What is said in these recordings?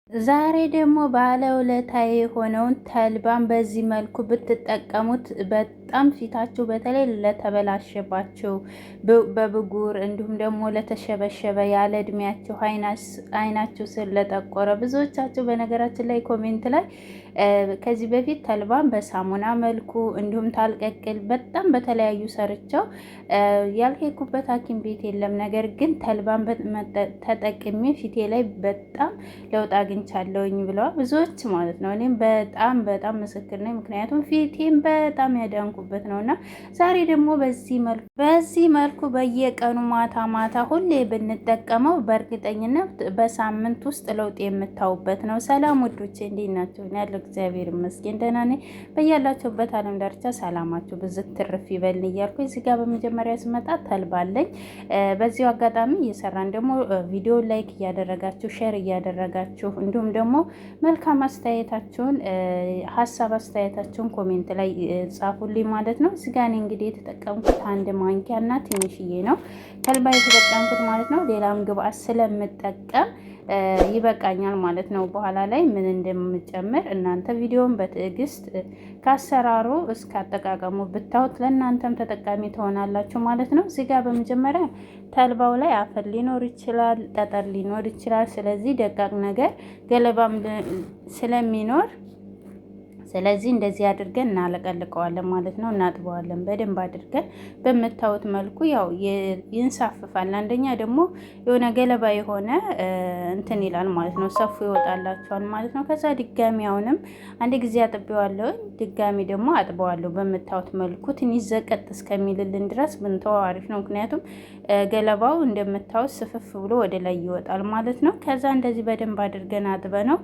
ዛሬ ደግሞ ባለውለታዬ የሆነውን ተልባን በዚህ መልኩ ብትጠቀሙት በጣም ፊታችሁ በተለይ ለተበላሸባችሁ በብጉር እንዲሁም ደግሞ ለተሸበሸበ ያለ እድሜያችሁ አይናችሁ ስር ለጠቆረ ብዙዎቻችሁ በነገራችን ላይ ኮሜንት ላይ ከዚህ በፊት ተልባን በሳሙና መልኩ እንዲሁም ታልቀቅል በጣም በተለያዩ ሰርቸው ያልሄድኩበት ሐኪም ቤት የለም። ነገር ግን ተልባን ተጠቅሜ ፊቴ ላይ በጣም ለውጥ አግኝቻለሁኝ ብለዋል ብዙዎች ማለት ነው። እኔም በጣም ምስክር ነኝ። ምክንያቱም ፊቴም በጣም ያዳንኩበት ነው እና ዛሬ ደግሞ በዚህ መልኩ በየቀኑ ማታ ማታ ሁሌ ብንጠቀመው በእርግጠኝነት በሳምንት ውስጥ ለውጥ የምታዩበት ነው። ሰላም ውዶቼ እንዴት ናቸው? ያለው እግዚአብሔር ይመስገን ደህና ነኝ። በያላችሁበት ዓለም ዳርቻ ሰላማችሁ ብዝት ትርፍ ይበል እያልኩ እዚህ ጋር በመጀመሪያ ስመጣ ተልባ አለኝ። በዚሁ አጋጣሚ እየሰራን ደግሞ ቪዲዮ ላይክ እያደረጋችሁ ሼር እያደረጋችሁ እንዲሁም ደግሞ መልካም አስተያየታችሁን ሀሳብ አስተያየታችሁን ኮሜንት ላይ ጻፉልኝ ማለት ነው። እዚህ ጋር እኔ እንግዲህ የተጠቀምኩት አንድ ማንኪያ እና ትንሽዬ ነው ተልባ የተጠቀምኩት ማለት ነው። ሌላም ግብአት ስለምጠቀም ይበቃኛል ማለት ነው። በኋላ ላይ ምን እንደምጨምር እናንተ ቪዲዮን በትዕግስት ከአሰራሩ እስከ አጠቃቀሙ ብታዩት ለእናንተም ተጠቃሚ ትሆናላችሁ ማለት ነው። እዚህ ጋር በመጀመሪያ ተልባው ላይ አፈር ሊኖር ይችላል፣ ጠጠር ሊኖር ይችላል። ስለዚህ ደቃቅ ነገር ገለባም ስለሚኖር ስለዚህ እንደዚህ አድርገን እናለቀልቀዋለን ማለት ነው። እናጥበዋለን በደንብ አድርገን በምታዩት መልኩ ያው ይንሳፍፋል። አንደኛ ደግሞ የሆነ ገለባ የሆነ እንትን ይላል ማለት ነው። ሰፉ ይወጣላችኋል ማለት ነው። ከዛ ድጋሚ አሁንም አንድ ጊዜ አጥቤዋለሁ፣ ድጋሚ ደግሞ አጥበዋለሁ። በምታዩት መልኩ ትንሽ ዘቀጥ እስከሚልልን ድረስ ብንተው አሪፍ ነው። ምክንያቱም ገለባው እንደምታዩት ስፍፍ ብሎ ወደ ላይ ይወጣል ማለት ነው። ከዛ እንደዚህ በደንብ አድርገን አጥበ ነው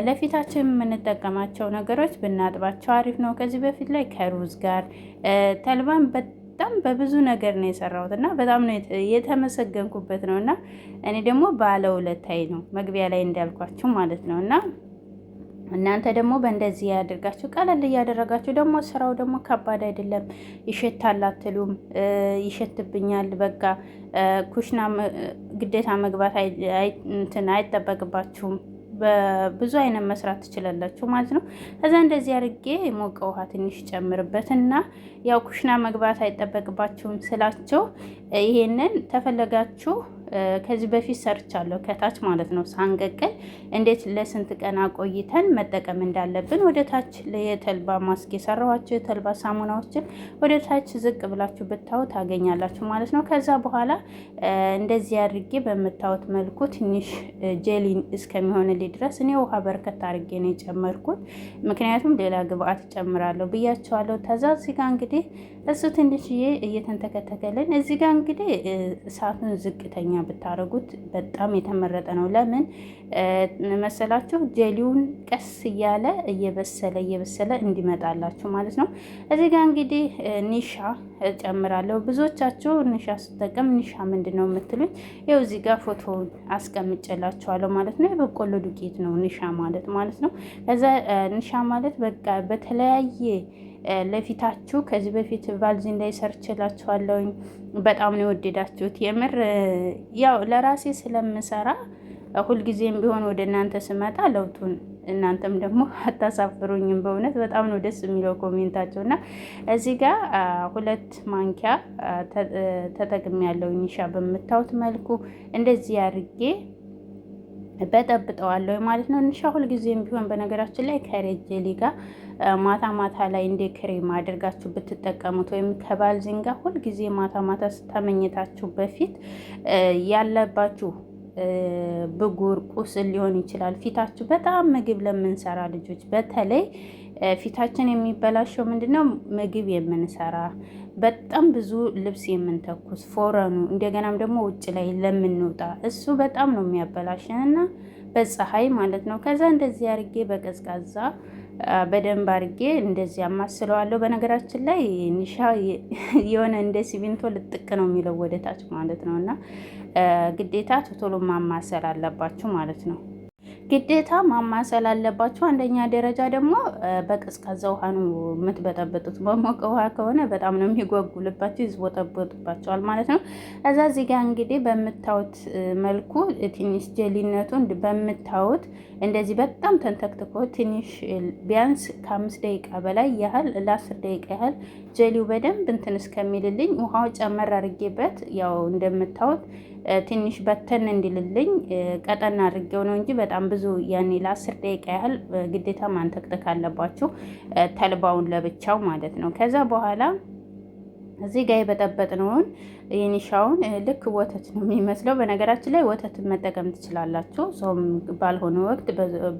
ለፊታችን የምንጠቀማቸው ነገሮች ብናጥባቸው አሪፍ ነው። ከዚህ በፊት ላይ ከሩዝ ጋር ተልባን በጣም በብዙ ነገር ነው የሰራሁት እና በጣም ነው የተመሰገንኩበት ነው እና እኔ ደግሞ ባለውለታዬ ነው መግቢያ ላይ እንዳልኳችሁ ማለት ነው እና እናንተ ደግሞ በእንደዚህ ያደርጋችሁ ቀለል እያደረጋችሁ ደግሞ ስራው ደግሞ ከባድ አይደለም። ይሸታል አትሉም? ይሸትብኛል በቃ ኩሽና ግዴታ መግባት አይጠበቅባችሁም። በብዙ አይነት መስራት ትችላላችሁ ማለት ነው። ከዛ እንደዚህ አድርጌ ሞቀ ውሃ ትንሽ ጨምርበትና ያው ኩሽና መግባት አይጠበቅባችሁም ስላቸው ይሄንን ተፈለጋችሁ ከዚህ በፊት ሰርቻለሁ ከታች ማለት ነው። ሳንቀቅል እንዴት ለስንት ቀን አቆይተን መጠቀም እንዳለብን ወደ ታች የተልባ ማስክ የሰራኋቸው የተልባ ሳሙናዎችን ወደ ታች ዝቅ ብላችሁ ብታዩ ታገኛላችሁ ማለት ነው። ከዛ በኋላ እንደዚህ አድርጌ በምታዩት መልኩ ትንሽ ጄሊ እስከሚሆንልኝ ድረስ እኔ ውሃ በርከት አድርጌ ነው የጨመርኩት። ምክንያቱም ሌላ ግብአት ጨምራለሁ ብያቸዋለሁ። ከዛ እዚህ ጋር እንግዲህ እሱ ትንሽዬ እየተንተከተከልን እዚህ ጋር እንግዲህ እሳቱን ዝቅተኛ ብታረጉት በጣም የተመረጠ ነው። ለምን መሰላችሁ? ጀሊውን ቀስ እያለ እየበሰለ እንዲመጣላችሁ ማለት ነው። እዚህ ጋር እንግዲህ ኒሻ እጨምራለሁ። ብዙዎቻችሁ ኒሻ ስጠቀም ኒሻ ምንድን ነው የምትሉኝ? ይኸው እዚህ ጋር ፎቶውን አስቀምጬላችኋለሁ ማለት ነው። የበቆሎ ዱቄት ነው ኒሻ ማለት ነው። ከዛ ኒሻ ማለት በቃ በተለያየ ለፊታችሁ ከዚህ በፊት ቫልዚን ላይ ሰርችላችኋለሁኝ። በጣም ነው የወደዳችሁት። የምር ያው ለራሴ ስለምሰራ ሁልጊዜም ቢሆን ወደ እናንተ ስመጣ ለውጡን እናንተም ደግሞ አታሳፍሩኝም። በእውነት በጣም ነው ደስ የሚለው ኮሜንታቸው እና እዚህ ጋር 2 ማንኪያ ተጠቅሜያለሁ ኒሻ በምታዩት መልኩ እንደዚህ አድርጌ በጠብጠዋለሁ ማለት ነው። ኒሻ ሁልጊዜም ቢሆን በነገራችን ላይ ከሬጀሊ ጋር ማታ ማታ ላይ እንደ ክሬም አድርጋችሁ ብትጠቀሙት ወይም ከባልዚን ጋር ሁልጊዜ ማታ ማታ ስታመኝታችሁ በፊት ያለባችሁ ብጉር ቁስል ሊሆን ይችላል። ፊታችሁ በጣም ምግብ ለምንሰራ ልጆች በተለይ ፊታችን የሚበላሸው ምንድነው? ምግብ የምንሰራ በጣም ብዙ ልብስ የምንተኩስ ፎረኑ እንደገናም ደግሞ ውጭ ላይ ለምንወጣ እሱ በጣም ነው የሚያበላሸን እና በፀሐይ ማለት ነው። ከዛ እንደዚህ አርጌ በቀዝቃዛ በደንብ አርጌ እንደዚህ አማስለዋለሁ። በነገራችን ላይ ኒሻ የሆነ እንደ ሲሚንቶ ልጥቅ ነው የሚለው ወደታች ማለት ነው እና ግዴታ ቶሎ ማማሰል አለባችሁ ማለት ነው። ግዴታ ማማሰል አለባችሁ። አንደኛ ደረጃ ደግሞ በቀዝቃዛ ውሃ ነው የምትበጠበጡት። በሞቀ ውሃ ከሆነ በጣም ነው የሚጓጉልባችሁ፣ ይዝቦጠቦጥባቸዋል ማለት ነው። እዛ እዚህ ጋር እንግዲህ በምታዩት መልኩ ትንሽ ጀሊነቱን በምታዩት እንደዚህ በጣም ተንተክትኮ ትንሽ ቢያንስ ከ5 ደቂቃ በላይ ያህል ለ10 ደቂቃ ያህል ጀሊው በደንብ እንትን እስከሚልልኝ ውሃው ጨመር አድርጌበት ያው እንደምታዩት ትንሽ በተን እንዲልልኝ ቀጠና አድርጌው ነው እንጂ በጣም ብዙ ያኔ ለ10 ደቂቃ ያህል ግዴታ ማንተክተክ አለባችሁ፣ ተልባውን ለብቻው ማለት ነው። ከዛ በኋላ እዚህ ጋር የበጠበጥነውን የኒሻውን ልክ ወተት ነው የሚመስለው። በነገራችን ላይ ወተትን መጠቀም ትችላላችሁ። ጾም ባልሆነ ወቅት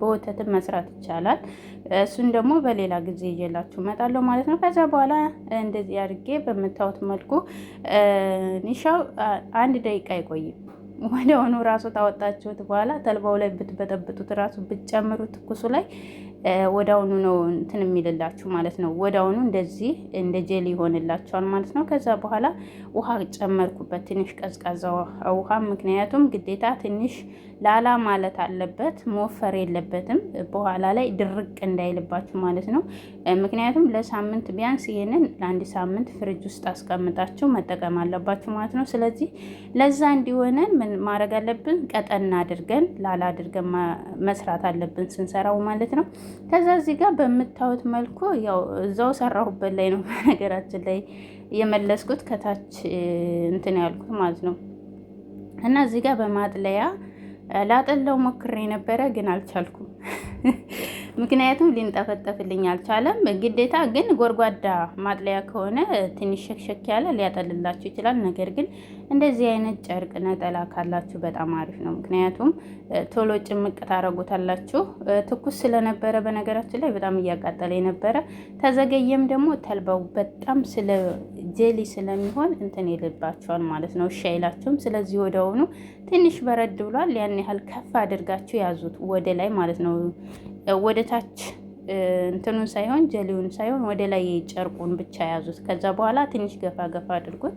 በወተትን መስራት ይቻላል። እሱን ደግሞ በሌላ ጊዜ ይዤላችሁ እመጣለሁ ማለት ነው። ከዛ በኋላ እንደዚህ አድርጌ በምታዩት መልኩ ኒሻው 1 ደቂቃ አይቆይም። ወዲያውኑ ራሱ ታወጣችሁት በኋላ ተልባው ላይ ብትበጠብጡት ራሱ ብትጨምሩ ትኩሱ ላይ ወዲያውኑ ነው እንትን የሚልላችሁ ማለት ነው። ወዲያውኑ እንደዚህ እንደ ጄሊ ይሆንላችኋል ማለት ነው። ከዛ በኋላ ውሃ ጨመርኩበት፣ ትንሽ ቀዝቃዛ ውሃ። ምክንያቱም ግዴታ ትንሽ ላላ ማለት አለበት፣ መወፈር የለበትም። በኋላ ላይ ድርቅ እንዳይልባችሁ ማለት ነው። ምክንያቱም ለሳምንት ቢያንስ ይሄንን ለ1 ሳምንት ፍሪጅ ውስጥ አስቀምጣችሁ መጠቀም አለባችሁ ማለት ነው። ስለዚህ ለዛ እንዲሆነን ምን ማድረግ አለብን? ቀጠና አድርገን ላላ አድርገን መስራት አለብን ስንሰራው ማለት ነው። ከዛ እዚህ ጋር በምታዩት መልኩ ያው እዛው ሰራሁበት ላይ ነው በነገራችን ላይ የመለስኩት ከታች እንትን ያልኩት ማለት ነው። እና እዚህ ጋር በማጥለያ ላጠለው ሞክሬ ነበረ ግን አልቻልኩም። ምክንያቱም ሊንጠፈጠፍልኝ አልቻለም። ግዴታ ግን ጎድጓዳ ማጥለያ ከሆነ ትንሽ ሸክሸክ ያለ ሊያጠልላችሁ ይችላል። ነገር ግን እንደዚህ አይነት ጨርቅ ነጠላ ካላችሁ በጣም አሪፍ ነው። ምክንያቱም ቶሎ ጭምቅ ታረጉታላችሁ። ትኩስ ስለነበረ በነገራችን ላይ በጣም እያቃጠለ ነበረ። ተዘገየም ደግሞ ተልባው በጣም ስለ ጄሊ ስለሚሆን እንትን ይልባቸዋል ማለት ነው። እሺ አይላችሁም። ስለዚህ ወዲያውኑ ትንሽ በረድ ብሏል። ያን ያህል ከፍ አድርጋችሁ ያዙት ወደ ላይ ማለት ነው። ወደ ታች እንትኑን ሳይሆን ጀሊውን ሳይሆን ወደ ላይ ጨርቁን ብቻ ያዙት። ከዛ በኋላ ትንሽ ገፋ ገፋ አድርጉት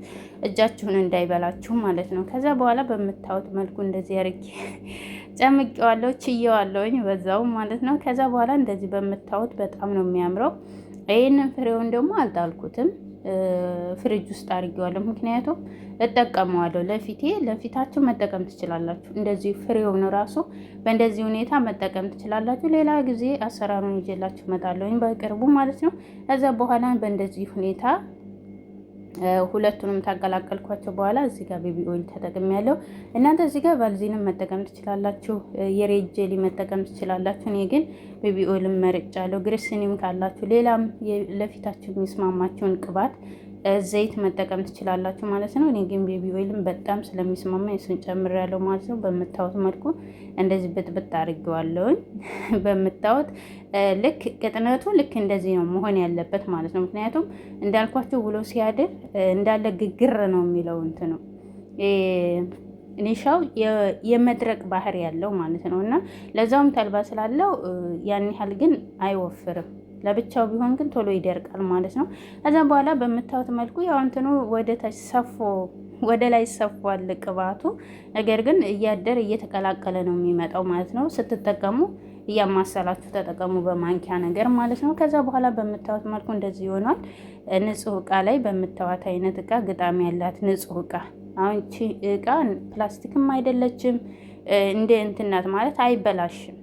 እጃችሁን እንዳይበላችሁ ማለት ነው። ከዛ በኋላ በምታዩት መልኩ እንደዚህ አድርጌ ጨምቄዋለሁ፣ ችዬዋለሁኝ በዛው ማለት ነው። ከዛ በኋላ እንደዚህ በምታዩት በጣም ነው የሚያምረው። ይህንን ፍሬውን ደግሞ አልጣልኩትም፣ ፍሪጅ ውስጥ አድርጌዋለሁ። ምክንያቱም እጠቀመዋለሁ ለፊታችሁ መጠቀም ትችላላችሁ። እንደዚህ ፍሬውን ራሱ በእንደዚህ ሁኔታ መጠቀም ትችላላችሁ። ሌላ ጊዜ አሰራሩን ይዤላችሁ እመጣለሁ በቅርቡ ማለት ነው። ከዛ በኋላ በእንደዚህ ሁኔታ ሁለቱንም ታቀላቀልኳቸው በኋላ እዚህ ጋር ቤቢ ኦይል ተጠቅሜያለሁ። እናንተ እዚህ ጋር ቫልዚንም መጠቀም ትችላላችሁ፣ የሬድ ጄሊ መጠቀም ትችላላችሁ። እኔ ግን ቤቢ ኦይልም መርጫለሁ። ግሪሲኒም ካላችሁ ሌላም ለፊታችሁ የሚስማማችሁን ቅባት ዘይት መጠቀም ትችላላችሁ ማለት ነው። እኔ ግን ቤቢ ኦይልም በጣም ስለሚስማማ እሱን ጨምሬያለሁ ማለት ነው። በምታዩት መልኩ እንደዚህ ብጥብጥ አድርጌዋለሁኝ። በምታዩት ልክ ቅጥነቱ ልክ እንደዚህ ነው መሆን ያለበት ማለት ነው። ምክንያቱም እንዳልኳቸው ውሎ ሲያድር እንዳለ ግግር ነው የሚለው እንትን ነው ኒሻው የመድረቅ ባህሪ ያለው ማለት ነው። እና ለዛውም ተልባ ስላለው ያን ያህል ግን አይወፍርም። ለብቻው ቢሆን ግን ቶሎ ይደርቃል ማለት ነው። ከዛም በኋላ በምታዩት መልኩ ያው እንትኑ ወደ ታች ሰፎ ወደ ላይ ሰፏል ቅባቱ። ነገር ግን እያደር እየተቀላቀለ ነው የሚመጣው ማለት ነው። ስትጠቀሙ እያማሰላችሁ ተጠቀሙ በማንኪያ ነገር ማለት ነው። ከዛ በኋላ በምታዩት መልኩ እንደዚህ ይሆናል። ንጹህ እቃ ላይ በምታዩት አይነት እቃ ግጣም ያላት ንጹህ እቃ። አሁን እቺ እቃ ፕላስቲክም አይደለችም፣ እንደ እንትናት ማለት አይበላሽም።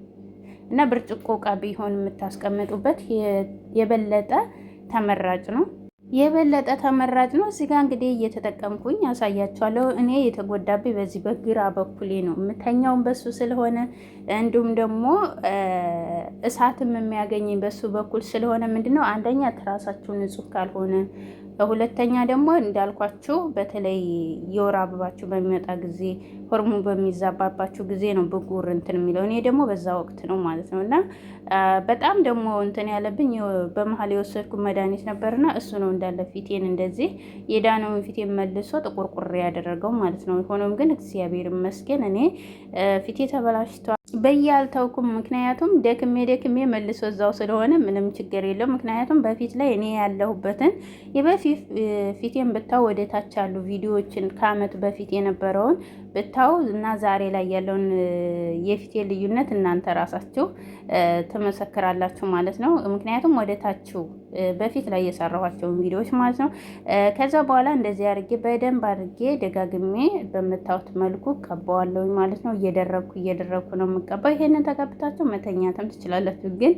እና ብርጭቆ እቃ ቢሆን የምታስቀምጡበት የበለጠ ተመራጭ ነው። እዚህ ጋር እንግዲህ እየተጠቀምኩኝ ያሳያችኋለሁ። እኔ የተጎዳብኝ በዚህ በግራ በኩሌ ነው የምተኛውን በሱ ስለሆነ፣ እንዲሁም ደግሞ እሳትም የሚያገኘኝ በሱ በኩል ስለሆነ ምንድነው አንደኛ ትራሳችሁ ንጹህ ካልሆነ፣ ሁለተኛ ደግሞ እንዳልኳችሁ በተለይ የወር አበባችሁ በሚመጣ ጊዜ ሆርሞን በሚዛባባችሁ ጊዜ ነው ብጉር እንትን የሚለው። እኔ ደግሞ በዛ ወቅት ነው ማለት ነው። እና በጣም ደግሞ እንትን ያለብኝ በመሀል የወሰድኩ መድኃኒት ነበርና እሱ ነው እንዳለ ፊቴን እንደዚህ የዳነውን ፊቴን መልሶ ጥቁርቁር ያደረገው ማለት ነው። ሆኖም ግን እግዚአብሔር ይመስገን እኔ ፊቴ ተበላሽቷል በያልተውኩም። ምክንያቱም ደክሜ መልሶ እዛው ስለሆነ ምንም ችግር የለው። ምክንያቱም በፊት ላይ እኔ ያለሁበትን የበፊት ፊቴን ብታው ወደ ታች ያሉ ቪዲዮዎችን ከአመት በፊት የነበረውን ብታው እና ዛሬ ላይ ያለውን የፊቴ ልዩነት እናንተ ራሳችሁ ትመሰክራላችሁ ማለት ነው። ምክንያቱም ወደታችሁ በፊት ላይ የሰራኋቸውን ቪዲዮዎች ማለት ነው። ከዛ በኋላ እንደዚህ አድርጌ በደንብ አድርጌ ደጋግሜ በምታዩት መልኩ ቀባዋለሁ ማለት ነው። እየደረግኩ ነው የምቀባው። ይሄንን ተቀብታችሁ መተኛትም ትችላላችሁ። ግን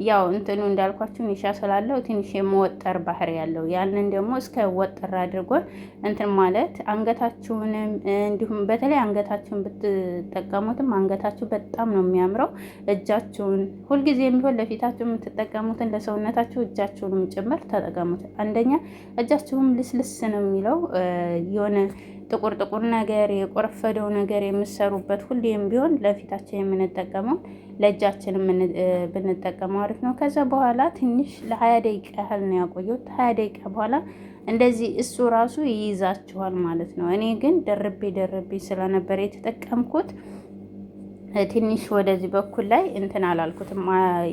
ያው እንትኑ እንዳልኳችሁ ኒሻ ስላለው ትንሽ የመወጠር ባህሪ ያለው ያንን ደግሞ እስከ ወጠር አድርጎን እንትን ማለት አንገታችሁንም እንዲሁም በተለይ አንገታችሁን ብትጠቀሙትም አንገታችሁ በጣም ነው የሚያምረው። እጃችሁን ሁልጊዜ የሚሆን ለፊታችሁ የምትጠቀሙትን ለሰውነታችሁ እጃችሁንም ጭምር ተጠቀሙት። አንደኛ እጃችሁም ልስልስ ነው የሚለው የሆነ ጥቁር ነገር የቆረፈደው ነገር የምሰሩበት ሁሌም ቢሆን ለፊታችን የምንጠቀመው ለእጃችን ብንጠቀመው አሪፍ ነው። ከዛ በኋላ ትንሽ ለ20 ደቂቃ ያህል ነው ያቆየሁት። 20 ደቂቃ በኋላ እንደዚህ እሱ ራሱ ይይዛችኋል ማለት ነው። እኔ ግን ደርቤ ስለነበር የተጠቀምኩት ትንሽ ወደዚህ በኩል ላይ እንትን አላልኩትም።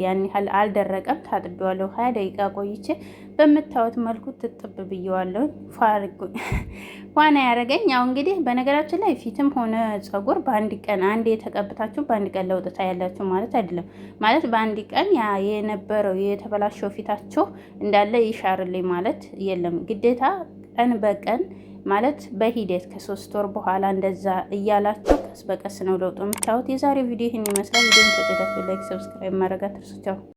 ያን ያህል አልደረቀም። ታጥቤዋለሁ። 20 ደቂቃ ቆይቼ በምታዩት መልኩ ትጥብ ብዬዋለሁ። ዋና ያደረገኝ ያው እንግዲህ በነገራችን ላይ ፊትም ሆነ ፀጉር በአንድ ቀን አንድ የተቀብታችሁ በአንድ ቀን ለውጥ ታያላችሁ ማለት አይደለም። ማለት በአንድ ቀን ያ የነበረው የተበላሸው ፊታችሁ እንዳለ ይሻርልኝ ማለት የለም። ግዴታ ቀን በቀን ማለት በሂደት ከ3 ወር በኋላ እንደዛ እያላችሁ ቀስ በቀስ ነው ለውጥ የምታዩት። የዛሬው ቪዲዮ ይህን ይመስላል። ቪዲዮን ተጨዳችሁ ላይክ፣ ሰብስክራይብ ማድረግ አትርሱ። ቻው።